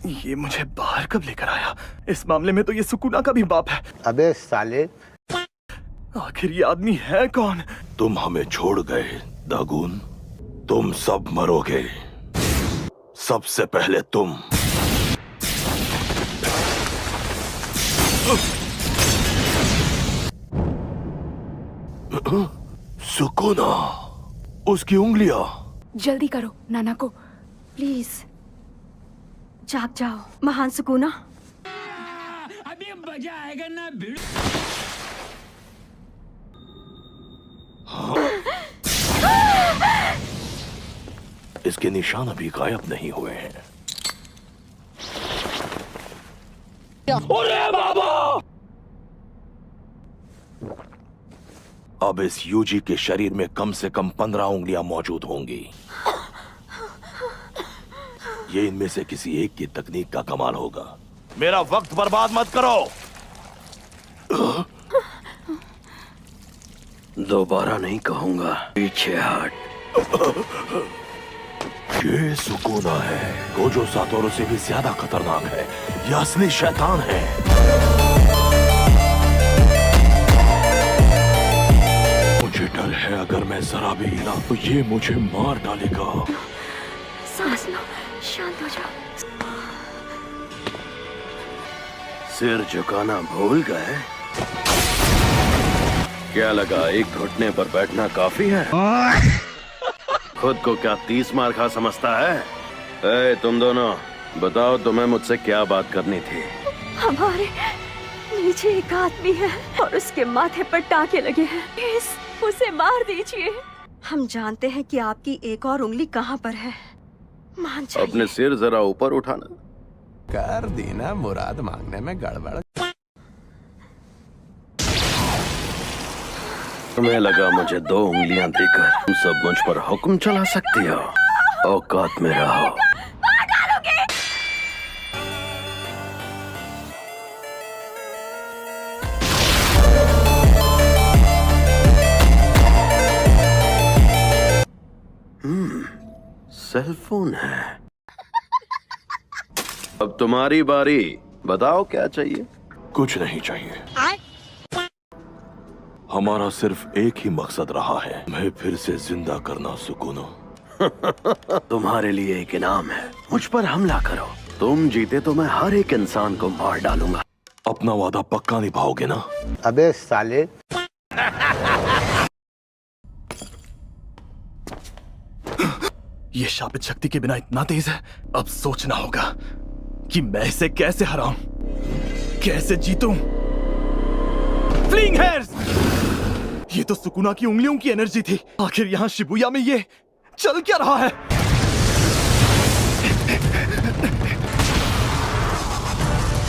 ये मुझे बाहर कब लेकर आया? इस मामले में तो ये सुकुना का भी बाप है। अबे साले, आखिर ये आदमी है कौन? तुम हमें छोड़ गए दागून, तुम सब मरोगे। सबसे पहले तुम। सुकुना, उसकी उंगलियां। जल्दी करो नाना को, प्लीज। जाग जाओ महान सुकूना। अभी मजा आएगा ना। इसके निशान अभी गायब नहीं हुए हैं। अरे बाबा! अब इस यूजी के शरीर में कम से कम 15 उंगलियां मौजूद होंगी। ये इनमें से किसी एक की तकनीक का कमाल होगा। मेरा वक्त बर्बाद मत करो। दोबारा नहीं कहूंगा, पीछे हट। ये सुकुना है, गोजो सातोरू से भी ज्यादा खतरनाक है। ये असली शैतान है। मुझे डर है अगर मैं जरा भी हिला तो ये मुझे मार डालेगा। सांस लो, शांत हो जाओ। सिर झुकाना भूल गए? क्या लगा एक घुटने पर बैठना काफी है? खुद को क्या 30 मार खा समझता है? ए, तुम दोनों बताओ, तुम्हें मुझसे क्या बात करनी थी? हमारे नीचे एक आदमी है और उसके माथे पर टाके लगे हैं। प्लीज उसे मार दीजिए। हम जानते हैं कि आपकी एक और उंगली कहाँ पर है। मान जाइए। अपने सिर जरा ऊपर उठाना। कर दी ना मुराद मांगने में गड़बड़। तुम्हें लगा मुझे 2 उंगलियां देकर तुम सब मुझ पर हुक्म चला सकती हो? औकात में रहो। मार डालोगे। सेलफोन है। अब तुम्हारी बारी, बताओ क्या चाहिए? कुछ नहीं चाहिए। हमारा सिर्फ एक ही मकसद रहा है, मैं फिर से जिंदा करना सुकुना। तुम्हारे लिए एक इनाम है, मुझ पर हमला करो। तुम जीते तो मैं हर एक इंसान को मार डालूंगा। अपना वादा पक्का निभाओगे ना? अबे साले, ये शापित शक्ति के बिना इतना तेज है। अब सोचना होगा कि मैं इसे कैसे हराऊं, कैसे जीतूं। Fling hairs! ये तो सुकुना की उंगलियों की एनर्जी थी। आखिर यहाँ शिबुया में ये चल क्या रहा है?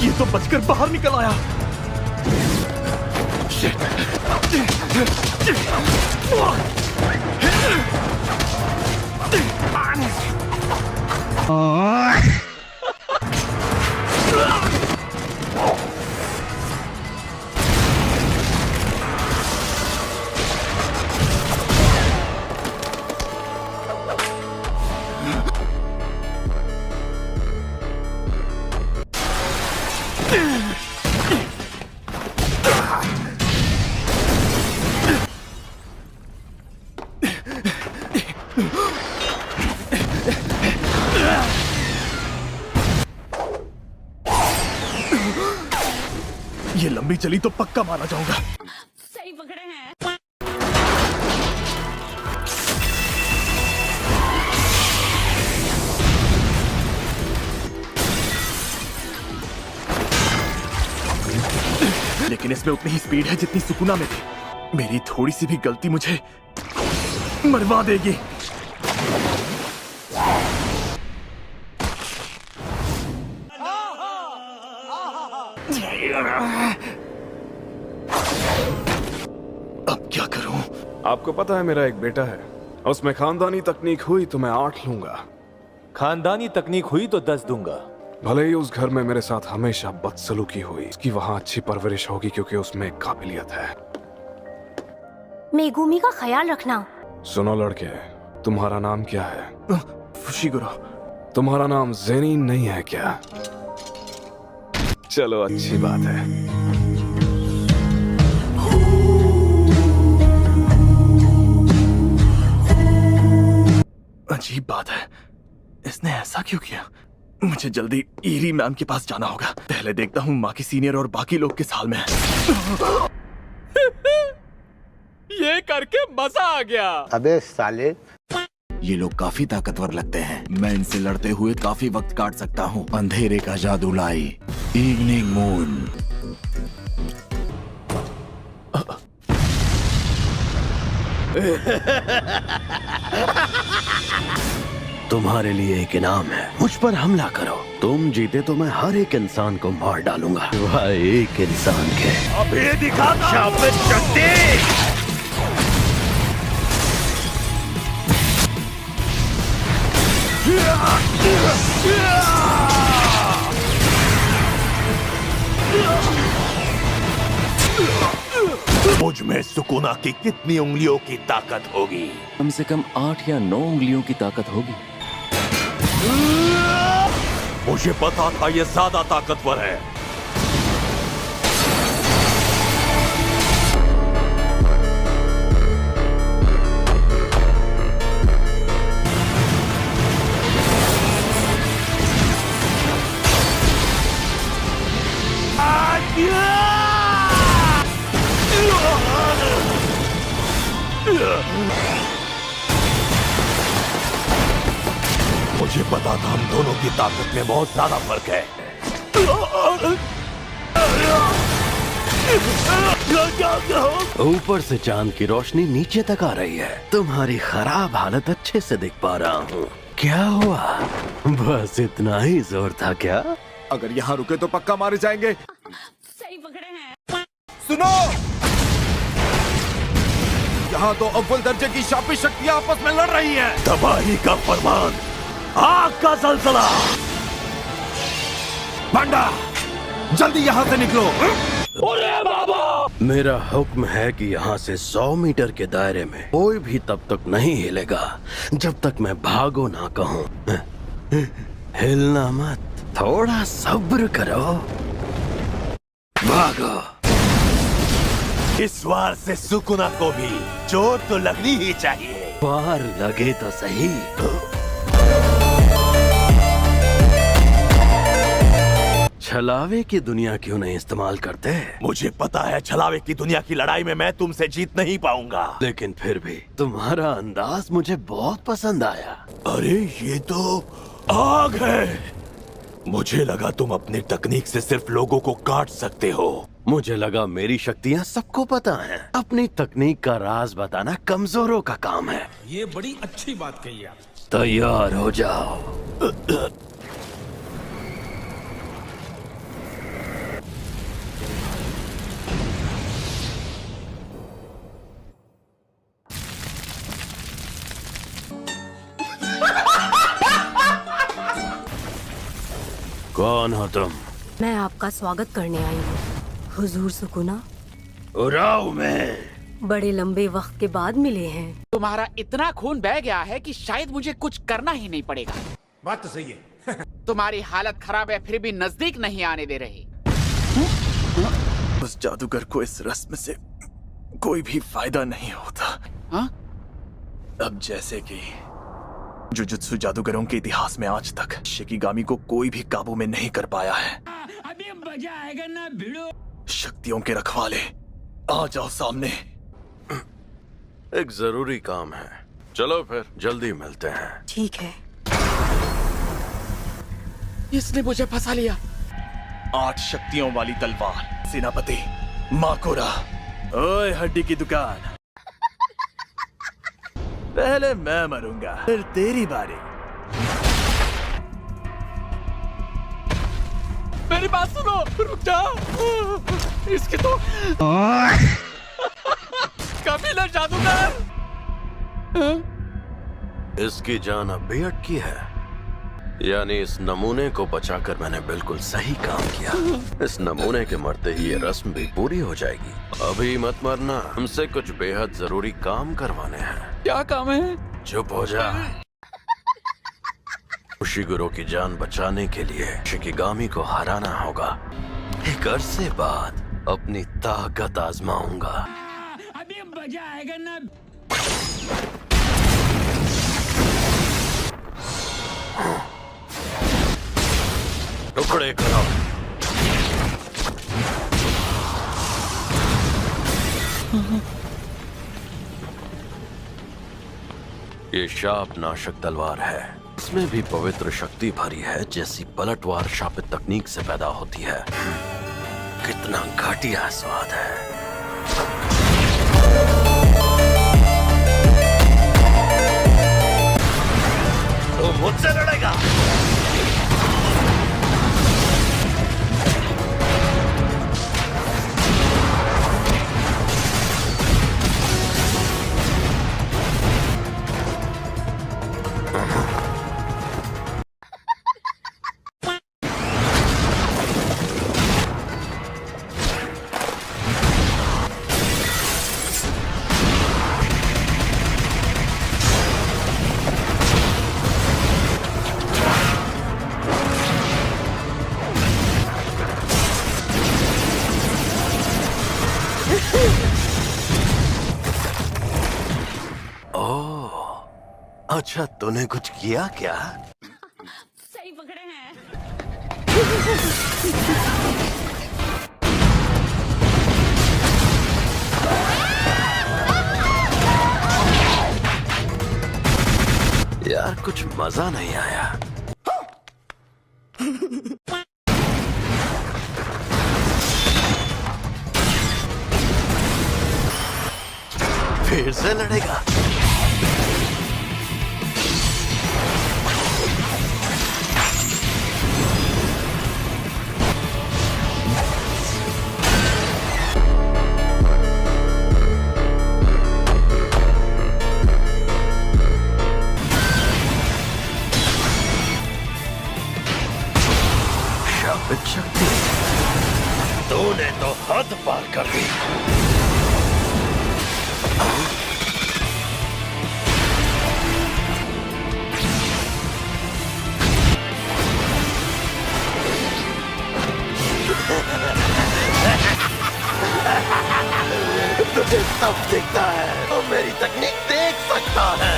ये तो बचकर बाहर निकल आया। ये लंबी चली तो पक्का मारा जाऊंगा। सही पकड़े हैं। लेकिन इसमें उतनी ही स्पीड है जितनी सुकुना में थी। मेरी थोड़ी सी भी गलती मुझे मरवा देगी। अब क्या करूं? आपको पता है मेरा एक बेटा है, उसमें खानदानी तकनीक हुई तो मैं 8 लूंगा। खानदानी तकनीक हुई तो 10 दूंगा। भले ही उस घर में मेरे साथ हमेशा बदसलूकी हुई, उसकी वहाँ अच्छी परवरिश होगी क्योंकि उसमें काबिलियत है। मेगुमी का ख्याल रखना। सुनो लड़के, तुम्हारा नाम क्या है? फुशिगुरो। तुम्हारा नाम जेनिन नहीं है क्या? चलो अच्छी बात है। अजीब बात है, इसने ऐसा क्यों किया? मुझे जल्दी ईरी मैम के पास जाना होगा। पहले देखता हूँ माँ की सीनियर और बाकी लोग किस हाल में हैं। ये करके मजा आ गया। अबे साले, ये लोग काफी ताकतवर लगते हैं। मैं इनसे लड़ते हुए काफी वक्त काट सकता हूँ। अंधेरे का जादू लाई, इवनिंग मून। तुम्हारे लिए एक इनाम है, मुझ पर हमला करो। तुम जीते तो मैं हर एक इंसान को मार डालूंगा, वह एक इंसान के। अभी दिखाता शापित शक्ति। मुझ में सुकुना की कितनी उंगलियों की ताकत होगी? कम से कम 8 या 9 उंगलियों की ताकत होगी। मुझे पता था ये ज्यादा ताकतवर है। मुझे पता था हम दोनों की ताकत में बहुत ज्यादा फर्क है। ऊपर से चांद की रोशनी नीचे तक आ रही है। तुम्हारी खराब हालत अच्छे से देख पा रहा हूँ। क्या हुआ? बस इतना ही जोर था क्या? अगर यहाँ रुके तो पक्का मारे जाएंगे। सही पकड़े हैं। सुनो, यहाँ तो अव्वल दर्जे की शापित शक्तियाँ आपस में लड़ रही हैं। तबाही का फरमान, आग का जलजला। बंडा, जल्दी यहाँ से निकलो। मेरा हुक्म है कि यहाँ से 100 मीटर के दायरे में कोई भी तब तक नहीं हिलेगा जब तक मैं भागो ना कहूँ। हिलना मत, थोड़ा सब्र करो। भागो। इस वार से सुकुना को भी चोट तो लगनी ही चाहिए। बार लगे तो सही। छलावे की दुनिया क्यों नहीं इस्तेमाल करते? मुझे पता है छलावे की दुनिया की लड़ाई में मैं तुमसे जीत नहीं पाऊंगा, लेकिन फिर भी तुम्हारा अंदाज मुझे बहुत पसंद आया। अरे ये तो आग है। मुझे लगा तुम अपनी तकनीक से सिर्फ लोगों को काट सकते हो। मुझे लगा मेरी शक्तियाँ सबको पता हैं। अपनी तकनीक का राज बताना कमजोरों का काम है। ये बड़ी अच्छी बात कही आप। तैयार हो जाओ। कौन हो तुम? मैं आपका स्वागत करने आई हूँ, हुजूर सुकुना। उराव में बड़े लंबे वक्त के बाद मिले हैं। तुम्हारा इतना खून बह गया है कि शायद मुझे कुछ करना ही नहीं पड़ेगा। बात तो सही है। तुम्हारी हालत खराब है, फिर भी नजदीक नहीं आने दे रही। उस जादूगर को इस रस्म से कोई भी फायदा नहीं होता। हाँ? अब जैसे कि जुजुत्सु जादूगरों के इतिहास में आज तक शिकिगामी को कोई भी काबू में नहीं कर पाया है। अभी मजा आएगा ना भिड़ो। शक्तियों के रखवाले, आ जाओ सामने। एक जरूरी काम है। चलो फिर जल्दी मिलते हैं। ठीक है। इसने मुझे फंसा लिया। 8 शक्तियों वाली तलवार, सेनापति माकोरा। ओए हड्डी की दुकान, पहले मैं मरूंगा, फिर तेरी बारी। मेरी बात सुनो, रुक जाओ। इसकी तो कबीला जादूगर। इसकी जान अब भी अटकी है, यानी इस नमूने को बचाकर मैंने बिल्कुल सही काम किया। इस नमूने के मरते ही ये रस्म भी पूरी हो जाएगी। अभी मत मरना, हमसे कुछ बेहद जरूरी काम करवाने हैं। क्या काम है? चुप हो जा। फुशिगुरो की जान बचाने के लिए शिकिगामी को हराना होगा। एक अरसे बाद अपनी ताकत आजमाऊंगा। अभी मजा आएगा ना। टुकड़े करो। ये शाप नाशक तलवार है। इसमें भी पवित्र शक्ति भरी है, जैसी पलटवार शापित तकनीक से पैदा होती है। कितना घटिया स्वाद है। तो मुझसे लड़ेगा। अच्छा, तूने कुछ किया क्या? सही पकड़े हैं। यार कुछ मजा नहीं आया। फिर से लड़ेगा। शक्ति, तूने तो हद पार कर दी। तुझे सब दिखता है, तो मेरी तकनीक देख सकता है।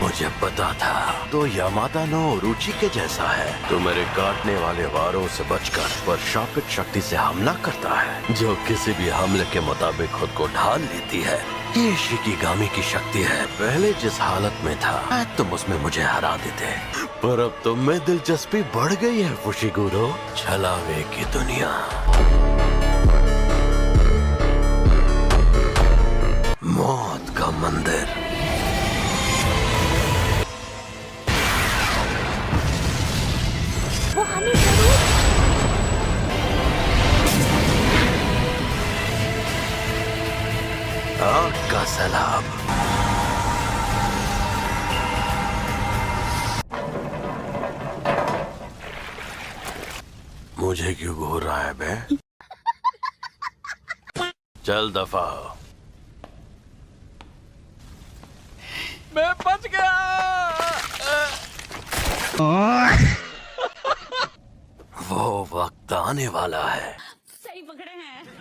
मुझे पता था तो यामादा नो रुचि के जैसा है। तो मेरे काटने वाले वारों से बचकर पर शापित शक्ति से हमला करता है, जो किसी भी हमले के मुताबिक खुद को ढाल लेती है। ये शिकिगामी की शक्ति है। पहले जिस हालत में था तुम उसमें मुझे हरा देते, पर अब तुम में दिलचस्पी बढ़ गई है फुशिगुरो। छलावे की दुनिया, मौत का मंदिर। वो हमें जरूर आग का सैलाब। मुझे क्यों घूर रहा है बे? चल दफा हो। मैं बच गया। वो वक्त आने वाला है